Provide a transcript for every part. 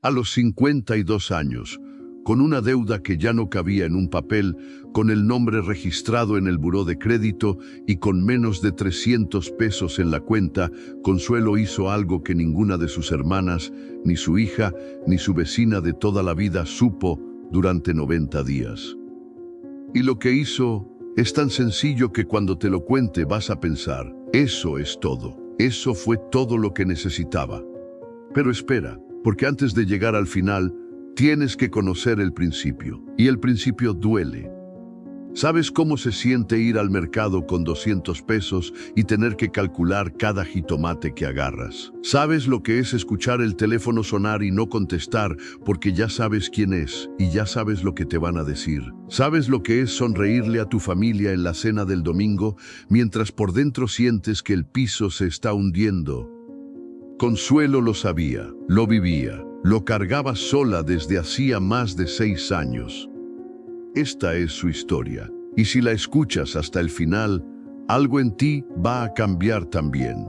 A los 52 años, con una deuda que ya no cabía en un papel, con el nombre registrado en el buró de crédito y con menos de 300 pesos en la cuenta, Consuelo hizo algo que ninguna de sus hermanas, ni su hija, ni su vecina de toda la vida supo durante 90 días. Y lo que hizo es tan sencillo que cuando te lo cuente vas a pensar, eso es todo, eso fue todo lo que necesitaba. Pero espera, porque antes de llegar al final, tienes que conocer el principio, y el principio duele. ¿Sabes cómo se siente ir al mercado con 200 pesos y tener que calcular cada jitomate que agarras? ¿Sabes lo que es escuchar el teléfono sonar y no contestar porque ya sabes quién es y ya sabes lo que te van a decir? ¿Sabes lo que es sonreírle a tu familia en la cena del domingo mientras por dentro sientes que el piso se está hundiendo? Consuelo lo sabía, lo vivía, lo cargaba sola desde hacía más de 6 años. Esta es su historia, y si la escuchas hasta el final, algo en ti va a cambiar también.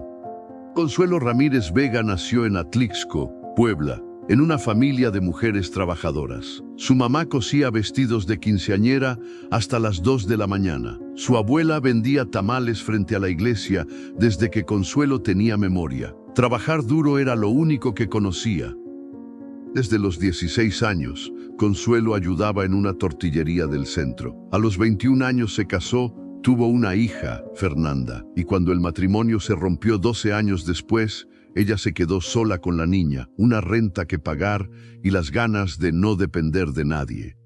Consuelo Ramírez Vega nació en Atlixco, Puebla, en una familia de mujeres trabajadoras. Su mamá cosía vestidos de quinceañera hasta las 2 de la mañana. Su abuela vendía tamales frente a la iglesia desde que Consuelo tenía memoria. Trabajar duro era lo único que conocía. Desde los 16 años, Consuelo ayudaba en una tortillería del centro. A los 21 años se casó, tuvo una hija, Fernanda, y cuando el matrimonio se rompió 12 años después, ella se quedó sola con la niña, una renta que pagar y las ganas de no depender de nadie.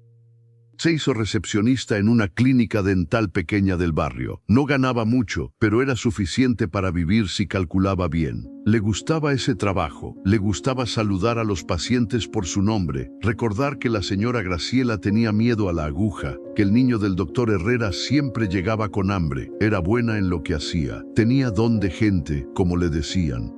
Se hizo recepcionista en una clínica dental pequeña del barrio. No ganaba mucho, pero era suficiente para vivir si calculaba bien. Le gustaba ese trabajo, le gustaba saludar a los pacientes por su nombre, recordar que la señora Graciela tenía miedo a la aguja, que el niño del doctor Herrera siempre llegaba con hambre, era buena en lo que hacía, tenía don de gente, como le decían.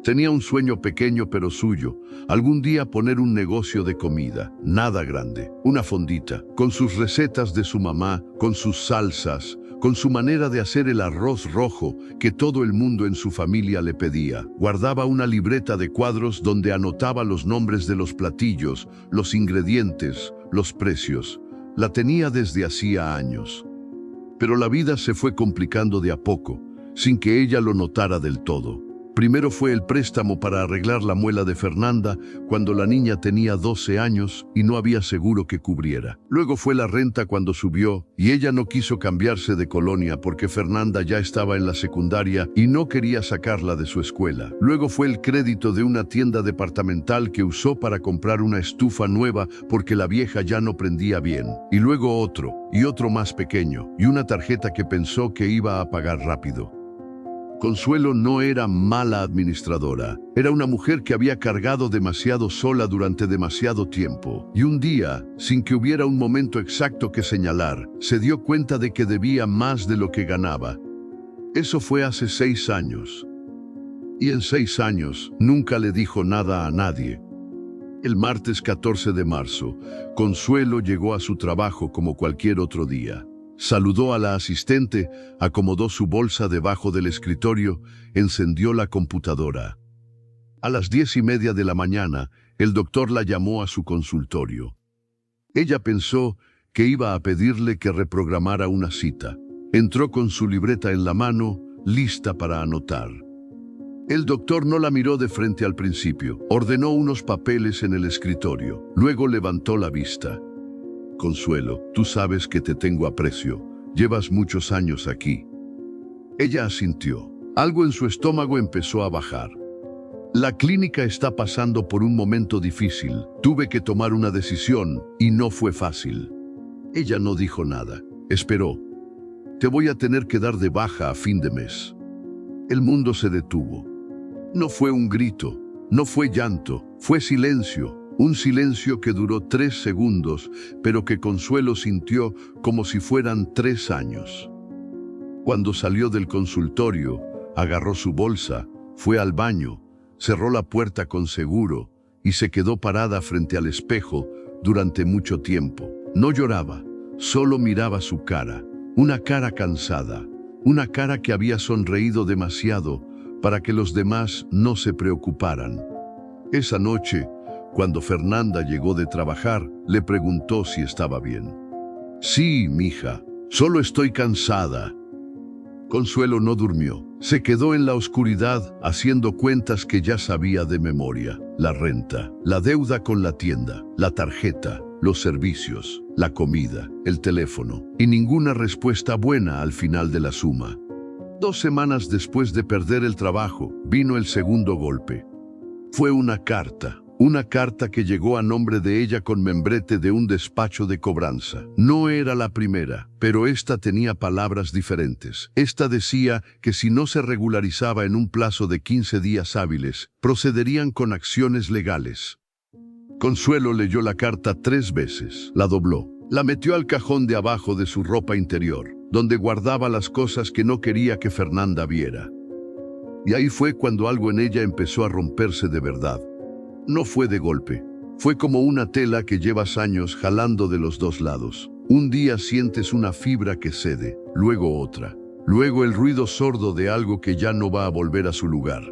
Tenía un sueño pequeño pero suyo, algún día poner un negocio de comida, nada grande, una fondita, con sus recetas de su mamá, con sus salsas, con su manera de hacer el arroz rojo que todo el mundo en su familia le pedía. Guardaba una libreta de cuadros donde anotaba los nombres de los platillos, los ingredientes, los precios. La tenía desde hacía años. Pero la vida se fue complicando de a poco, sin que ella lo notara del todo. Primero fue el préstamo para arreglar la muela de Fernanda cuando la niña tenía 12 años y no había seguro que cubriera. Luego fue la renta cuando subió y ella no quiso cambiarse de colonia porque Fernanda ya estaba en la secundaria y no quería sacarla de su escuela. Luego fue el crédito de una tienda departamental que usó para comprar una estufa nueva porque la vieja ya no prendía bien. Y luego otro, y otro más pequeño, y una tarjeta que pensó que iba a pagar rápido. Consuelo no era mala administradora, era una mujer que había cargado demasiado sola durante demasiado tiempo. Y un día, sin que hubiera un momento exacto que señalar, se dio cuenta de que debía más de lo que ganaba. Eso fue hace 6 años. Y en 6 años nunca le dijo nada a nadie. El martes 14 de marzo, Consuelo llegó a su trabajo como cualquier otro día. Saludó a la asistente, acomodó su bolsa debajo del escritorio, encendió la computadora. A las 10:30 de la mañana, el doctor la llamó a su consultorio. Ella pensó que iba a pedirle que reprogramara una cita. Entró con su libreta en la mano, lista para anotar. El doctor no la miró de frente al principio. Ordenó unos papeles en el escritorio. Luego levantó la vista. Consuelo, tú sabes que te tengo aprecio. Llevas muchos años aquí. Ella asintió. Algo en su estómago empezó a bajar. La clínica está pasando por un momento difícil. Tuve que tomar una decisión y no fue fácil. Ella no dijo nada. Esperó. Te voy a tener que dar de baja a fin de mes. El mundo se detuvo. No fue un grito, no fue llanto, fue silencio. Un silencio que duró 3 segundos, pero que Consuelo sintió como si fueran 3 años. Cuando salió del consultorio, agarró su bolsa, fue al baño, cerró la puerta con seguro y se quedó parada frente al espejo durante mucho tiempo. No lloraba, solo miraba su cara, una cara cansada, una cara que había sonreído demasiado para que los demás no se preocuparan. Esa noche, Cuando Fernanda llegó de trabajar, le preguntó si estaba bien. Sí, mija, solo estoy cansada. Consuelo no durmió. Se quedó en la oscuridad haciendo cuentas que ya sabía de memoria. La renta, la deuda con la tienda, la tarjeta, los servicios, la comida, el teléfono, y ninguna respuesta buena al final de la suma. 2 semanas después de perder el trabajo, vino el segundo golpe. Fue una carta que llegó a nombre de ella con membrete de un despacho de cobranza. No era la primera, pero esta tenía palabras diferentes. Esta decía que si no se regularizaba en un plazo de 15 días hábiles, procederían con acciones legales. Consuelo leyó la carta 3 veces, la dobló, la metió al cajón de abajo de su ropa interior, donde guardaba las cosas que no quería que Fernanda viera. Y ahí fue cuando algo en ella empezó a romperse de verdad. No fue de golpe, fue como una tela que llevas años jalando de los 2 lados. Un día sientes una fibra que cede, luego otra, luego el ruido sordo de algo que ya no va a volver a su lugar.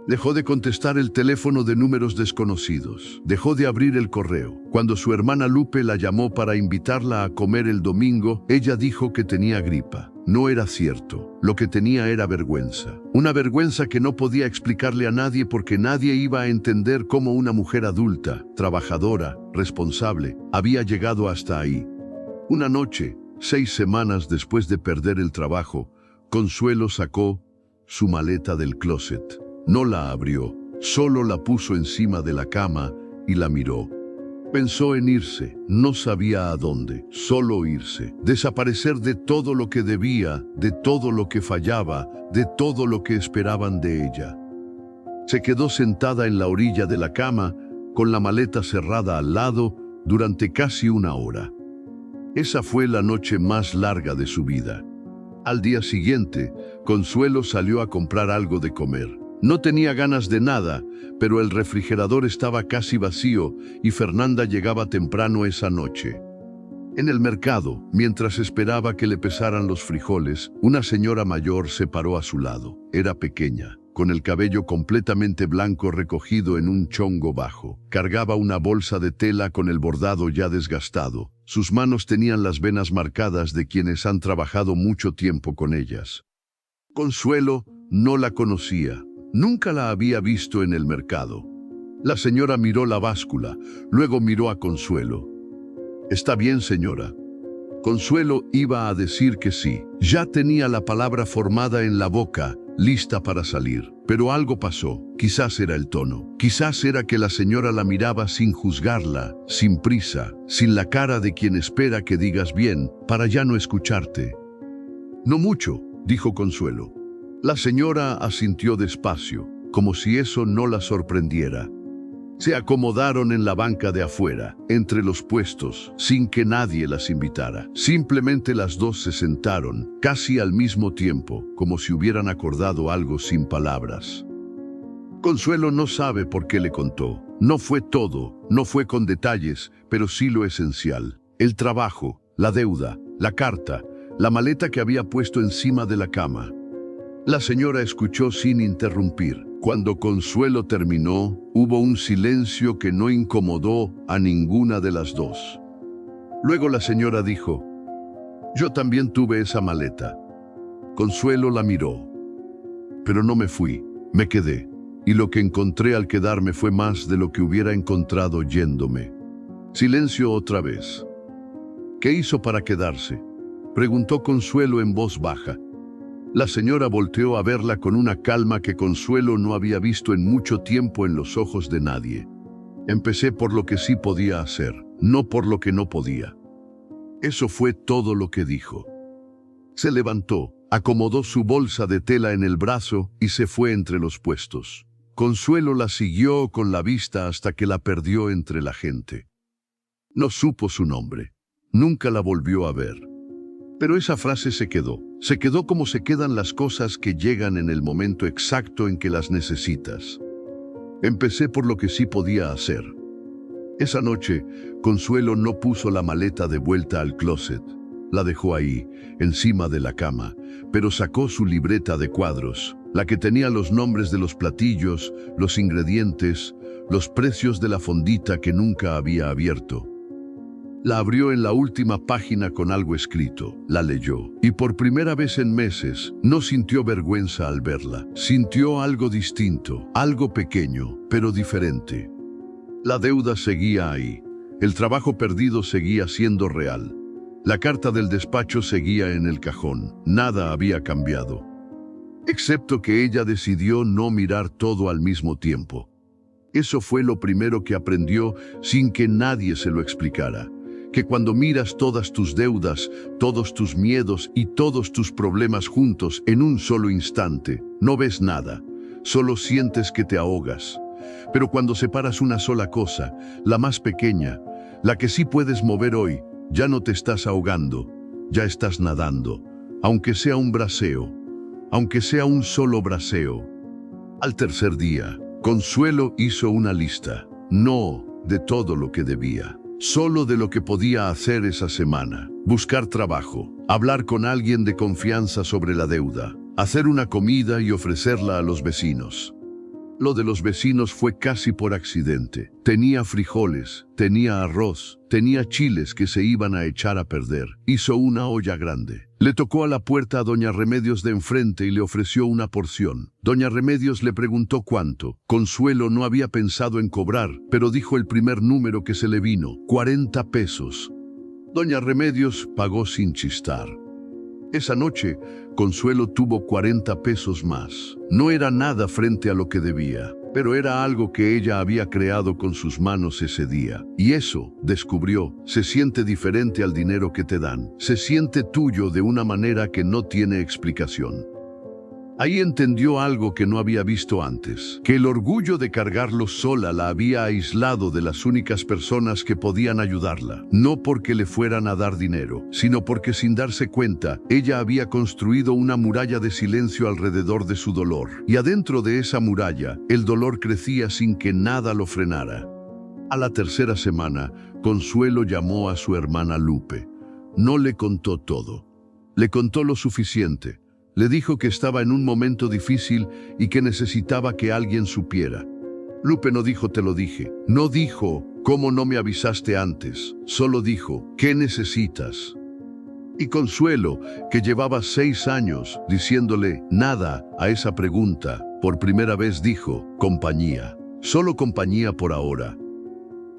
Dejó de contestar el teléfono de números desconocidos, dejó de abrir el correo. Cuando su hermana Lupe la llamó para invitarla a comer el domingo, ella dijo que tenía gripa. No era cierto, lo que tenía era vergüenza. Una vergüenza que no podía explicarle a nadie porque nadie iba a entender cómo una mujer adulta, trabajadora, responsable, había llegado hasta ahí. Una noche, 6 semanas después de perder el trabajo, Consuelo sacó su maleta del closet. No la abrió, solo la puso encima de la cama y la miró. Pensó en irse, no sabía a dónde, solo irse, desaparecer de todo lo que debía, de todo lo que fallaba, de todo lo que esperaban de ella. Se quedó sentada en la orilla de la cama, con la maleta cerrada al lado, durante casi 1 hora. Esa fue la noche más larga de su vida. Al día siguiente, Consuelo salió a comprar algo de comer. No tenía ganas de nada, pero el refrigerador estaba casi vacío y Fernanda llegaba temprano esa noche. En el mercado, mientras esperaba que le pesaran los frijoles, una señora mayor se paró a su lado. Era pequeña, con el cabello completamente blanco recogido en un chongo bajo. Cargaba una bolsa de tela con el bordado ya desgastado. Sus manos tenían las venas marcadas de quienes han trabajado mucho tiempo con ellas. Consuelo no la conocía. Nunca la había visto en el mercado. La señora miró la báscula, luego miró a Consuelo. «¿Está bien, señora?» Consuelo iba a decir que sí. Ya tenía la palabra formada en la boca, lista para salir. Pero algo pasó. Quizás era el tono. Quizás era que la señora la miraba sin juzgarla, sin prisa, sin la cara de quien espera que digas bien, para ya no escucharte. «No mucho», dijo Consuelo. La señora asintió despacio, como si eso no la sorprendiera. Se acomodaron en la banca de afuera, entre los puestos, sin que nadie las invitara. Simplemente las dos se sentaron, casi al mismo tiempo, como si hubieran acordado algo sin palabras. Consuelo no sabe por qué le contó. No fue todo, no fue con detalles, pero sí lo esencial. El trabajo, la deuda, la carta, la maleta que había puesto encima de la cama. La señora escuchó sin interrumpir. Cuando Consuelo terminó, hubo un silencio que no incomodó a ninguna de las dos. Luego la señora dijo: «Yo también tuve esa maleta». Consuelo la miró. «Pero no me fui, me quedé. Y lo que encontré al quedarme fue más de lo que hubiera encontrado yéndome». Silencio otra vez. «¿Qué hizo para quedarse?», preguntó Consuelo en voz baja. La señora volteó a verla con una calma que Consuelo no había visto en mucho tiempo en los ojos de nadie. «Empecé por lo que sí podía hacer, no por lo que no podía». Eso fue todo lo que dijo. Se levantó, acomodó su bolsa de tela en el brazo y se fue entre los puestos. Consuelo la siguió con la vista hasta que la perdió entre la gente. No supo su nombre. Nunca la volvió a ver. Pero esa frase se quedó como se quedan las cosas que llegan en el momento exacto en que las necesitas. Empecé por lo que sí podía hacer. Esa noche, Consuelo no puso la maleta de vuelta al closet. La dejó ahí, encima de la cama, pero sacó su libreta de cuadros, la que tenía los nombres de los platillos, los ingredientes, los precios de la fondita que nunca había abierto. La abrió en la última página con algo escrito, la leyó, y por primera vez en meses no sintió vergüenza al verla. Sintió algo distinto, algo pequeño, pero diferente. La deuda seguía ahí, el trabajo perdido seguía siendo real. La carta del despacho seguía en el cajón, nada había cambiado. Excepto que ella decidió no mirar todo al mismo tiempo. Eso fue lo primero que aprendió sin que nadie se lo explicara. Que cuando miras todas tus deudas, todos tus miedos y todos tus problemas juntos en un solo instante, no ves nada, solo sientes que te ahogas. Pero cuando separas una sola cosa, la más pequeña, la que sí puedes mover hoy, ya no te estás ahogando, ya estás nadando, aunque sea un braceo, aunque sea un solo braceo. Al tercer día, Consuelo hizo una lista, no de todo lo que debía. Solo de lo que podía hacer esa semana. Buscar trabajo, hablar con alguien de confianza sobre la deuda, hacer una comida y ofrecerla a los vecinos. Lo de los vecinos fue casi por accidente. Tenía frijoles, tenía arroz, tenía chiles que se iban a echar a perder. Hizo una olla grande. Le tocó a la puerta a doña Remedios de enfrente y le ofreció una porción. Doña Remedios le preguntó cuánto. Consuelo no había pensado en cobrar, pero dijo el primer número que se le vino, 40 pesos. Doña Remedios pagó sin chistar. Esa noche, Consuelo tuvo 40 pesos más. No era nada frente a lo que debía, pero era algo que ella había creado con sus manos ese día. Y eso, descubrió, se siente diferente al dinero que te dan. Se siente tuyo de una manera que no tiene explicación. Ahí entendió algo que no había visto antes, que el orgullo de cargarlo sola la había aislado de las únicas personas que podían ayudarla, no porque le fueran a dar dinero, sino porque sin darse cuenta, ella había construido una muralla de silencio alrededor de su dolor, y adentro de esa muralla, el dolor crecía sin que nada lo frenara. A la tercera semana, Consuelo llamó a su hermana Lupe. No le contó todo, le contó lo suficiente. Le dijo que estaba en un momento difícil y que necesitaba que alguien supiera. Lupe no dijo te lo dije, no dijo cómo no me avisaste antes, solo dijo ¿qué necesitas? Y Consuelo, que llevaba 6 años diciéndole nada a esa pregunta, por primera vez dijo compañía, solo compañía por ahora.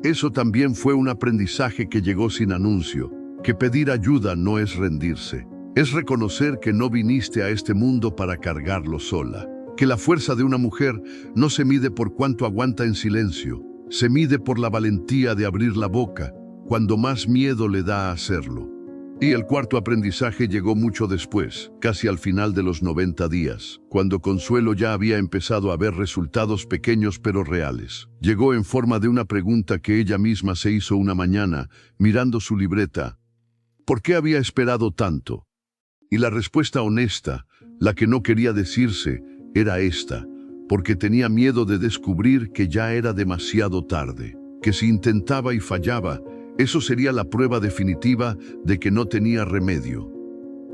Eso también fue un aprendizaje que llegó sin anuncio, que pedir ayuda no es rendirse. Es reconocer que no viniste a este mundo para cargarlo sola, que la fuerza de una mujer no se mide por cuánto aguanta en silencio, se mide por la valentía de abrir la boca cuando más miedo le da a hacerlo. Y el cuarto aprendizaje llegó mucho después, casi al final de los 90 días, cuando Consuelo ya había empezado a ver resultados pequeños pero reales. Llegó en forma de una pregunta que ella misma se hizo una mañana, mirando su libreta. ¿Por qué había esperado tanto? Y la respuesta honesta, la que no quería decirse, era esta, porque tenía miedo de descubrir que ya era demasiado tarde, que si intentaba y fallaba, eso sería la prueba definitiva de que no tenía remedio.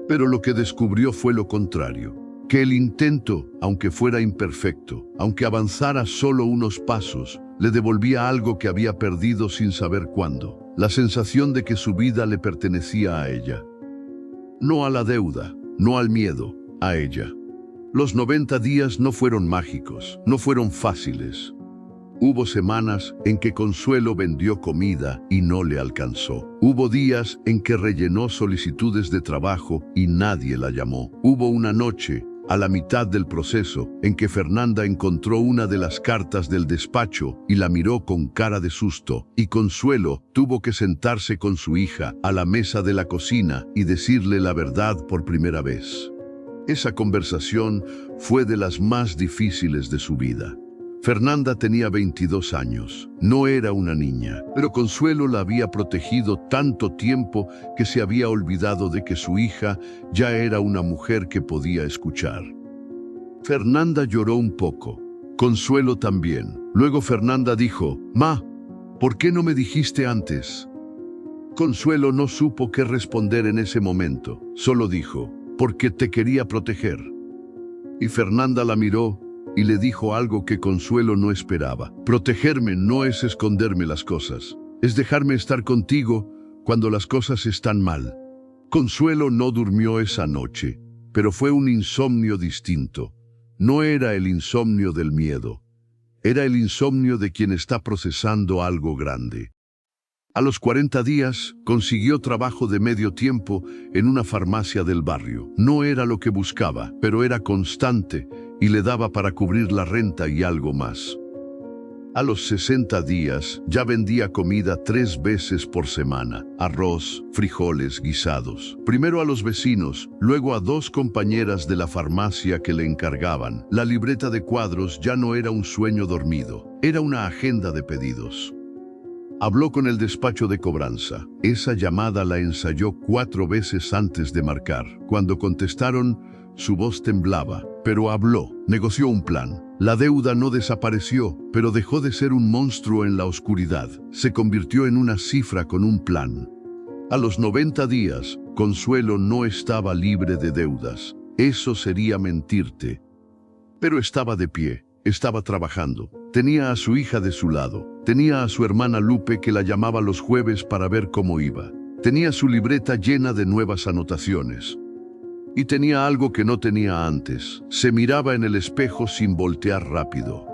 Pero lo que descubrió fue lo contrario, que el intento, aunque fuera imperfecto, aunque avanzara solo unos pasos, le devolvía algo que había perdido sin saber cuándo, la sensación de que su vida le pertenecía a ella. No a la deuda, no al miedo, a ella. Los 90 días no fueron mágicos, no fueron fáciles. Hubo semanas en que Consuelo vendió comida y no le alcanzó. Hubo días en que rellenó solicitudes de trabajo y nadie la llamó. Hubo una noche, a la mitad del proceso, en que Fernanda encontró una de las cartas del despacho y la miró con cara de susto, y Consuelo tuvo que sentarse con su hija a la mesa de la cocina y decirle la verdad por primera vez. Esa conversación fue de las más difíciles de su vida. Fernanda tenía 22 años, no era una niña, pero Consuelo la había protegido tanto tiempo que se había olvidado de que su hija ya era una mujer que podía escuchar. Fernanda lloró un poco, Consuelo también. Luego Fernanda dijo, «Ma, ¿por qué no me dijiste antes?» Consuelo no supo qué responder en ese momento, solo dijo, «Porque te quería proteger». Y Fernanda la miró y le dijo algo que Consuelo no esperaba. Protegerme no es esconderme las cosas, es dejarme estar contigo cuando las cosas están mal. Consuelo no durmió esa noche, pero fue un insomnio distinto. No era el insomnio del miedo, era el insomnio de quien está procesando algo grande. A los 40 días, consiguió trabajo de medio tiempo en una farmacia del barrio. No era lo que buscaba, pero era constante y le daba para cubrir la renta y algo más. A los 60 días, ya vendía comida 3 veces por semana. Arroz, frijoles, guisados. Primero a los vecinos, luego a 2 compañeras de la farmacia que le encargaban. La libreta de cuadros ya no era un sueño dormido, era una agenda de pedidos. Habló con el despacho de cobranza. Esa llamada la ensayó 4 veces antes de marcar. Cuando contestaron, su voz temblaba, pero habló, negoció un plan. La deuda no desapareció, pero dejó de ser un monstruo en la oscuridad. Se convirtió en una cifra con un plan. A los 90 días, Consuelo no estaba libre de deudas. Eso sería mentirte. Pero estaba de pie, estaba trabajando. Tenía a su hija de su lado. Tenía a su hermana Lupe que la llamaba los jueves para ver cómo iba. Tenía su libreta llena de nuevas anotaciones. Y tenía algo que no tenía antes. Se miraba en el espejo sin voltear rápido.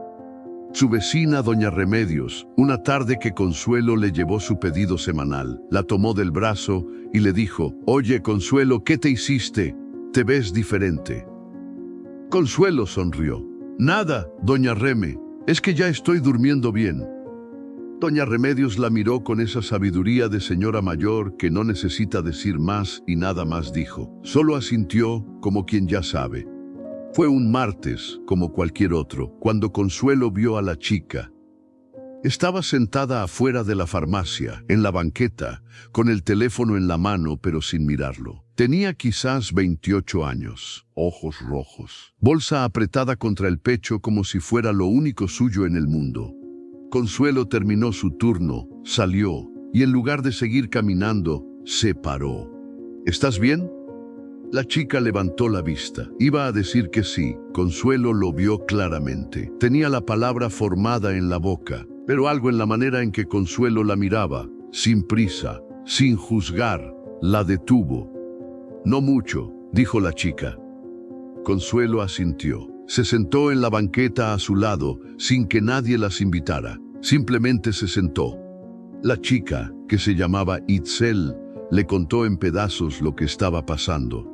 Su vecina, doña Remedios, una tarde que Consuelo le llevó su pedido semanal, la tomó del brazo y le dijo: «Oye, Consuelo, ¿qué te hiciste? Te ves diferente». Consuelo sonrió. «Nada, doña Reme, es que ya estoy durmiendo bien». Doña Remedios la miró con esa sabiduría de señora mayor que no necesita decir más y nada más dijo. Solo asintió como quien ya sabe. Fue un martes, como cualquier otro, cuando Consuelo vio a la chica. Estaba sentada afuera de la farmacia, en la banqueta, con el teléfono en la mano pero sin mirarlo. Tenía quizás 28 años, ojos rojos, bolsa apretada contra el pecho como si fuera lo único suyo en el mundo. Consuelo terminó su turno, salió, y en lugar de seguir caminando, se paró. ¿Estás bien? La chica levantó la vista. Iba a decir que sí. Consuelo lo vio claramente. Tenía la palabra formada en la boca, pero algo en la manera en que Consuelo la miraba, sin prisa, sin juzgar, la detuvo. «No mucho», dijo la chica. Consuelo asintió. Se sentó en la banqueta a su lado, sin que nadie las invitara. Simplemente se sentó. La chica, que se llamaba Itzel, le contó en pedazos lo que estaba pasando.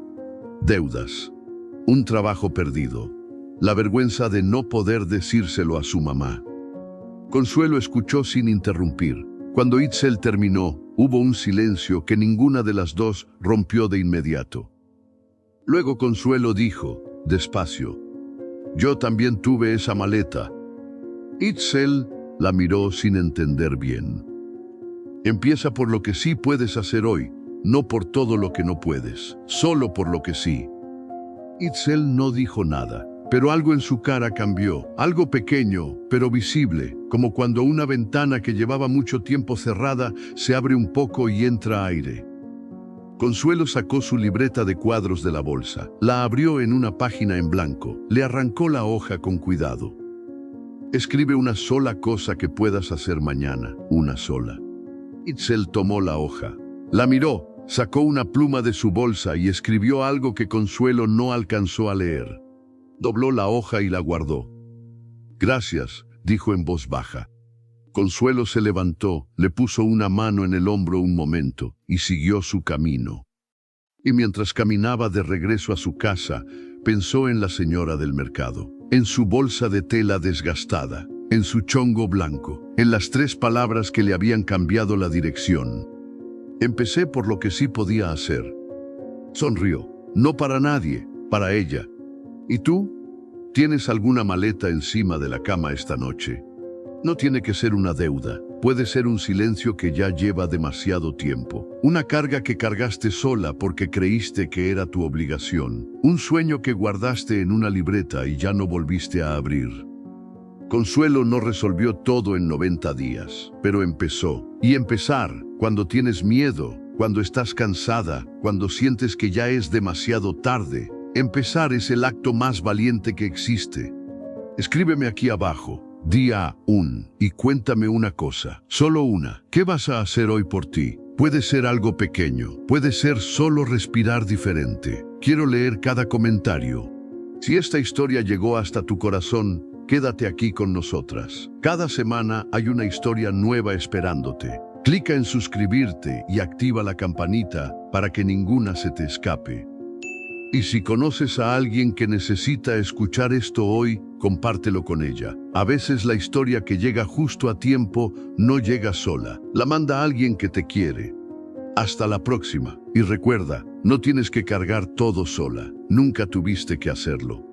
Deudas, un trabajo perdido, la vergüenza de no poder decírselo a su mamá. Consuelo escuchó sin interrumpir. Cuando Itzel terminó, hubo un silencio que ninguna de las dos rompió de inmediato. Luego Consuelo dijo, despacio: «Yo también tuve esa maleta». Itzel la miró sin entender bien. «Empieza por lo que sí puedes hacer hoy, no por todo lo que no puedes, solo por lo que sí». Itzel no dijo nada, pero algo en su cara cambió, algo pequeño, pero visible, como cuando una ventana que llevaba mucho tiempo cerrada se abre un poco y entra aire. Consuelo sacó su libreta de cuadros de la bolsa, la abrió en una página en blanco, le arrancó la hoja con cuidado. «Escribe una sola cosa que puedas hacer mañana, una sola». Itzel tomó la hoja, la miró, sacó una pluma de su bolsa y escribió algo que Consuelo no alcanzó a leer. Dobló la hoja y la guardó. «Gracias», dijo en voz baja. Consuelo se levantó, le puso una mano en el hombro un momento y siguió su camino. Y mientras caminaba de regreso a su casa, pensó en la señora del mercado, en su bolsa de tela desgastada, en su chongo blanco, en las 3 palabras que le habían cambiado la dirección. «Empecé por lo que sí podía hacer». Sonrió. No para nadie, para ella. «¿Y tú? ¿Tienes alguna maleta encima de la cama esta noche?» No tiene que ser una deuda, puede ser un silencio que ya lleva demasiado tiempo, una carga que cargaste sola porque creíste que era tu obligación, un sueño que guardaste en una libreta y ya no volviste a abrir. Consuelo no resolvió todo en 90 días, pero empezó. Y empezar, cuando tienes miedo, cuando estás cansada, cuando sientes que ya es demasiado tarde, empezar es el acto más valiente que existe. Escríbeme aquí abajo. Día 1 y cuéntame una cosa, solo una. ¿Qué vas a hacer hoy por ti? Puede ser algo pequeño, puede ser solo respirar diferente. Quiero leer cada comentario. Si esta historia llegó hasta tu corazón, quédate aquí con nosotras. Cada semana hay una historia nueva esperándote. Clica en suscribirte y activa la campanita para que ninguna se te escape. Y si conoces a alguien que necesita escuchar esto hoy, compártelo con ella. A veces la historia que llega justo a tiempo no llega sola. La manda alguien que te quiere. Hasta la próxima. Y recuerda, no tienes que cargar todo sola. Nunca tuviste que hacerlo.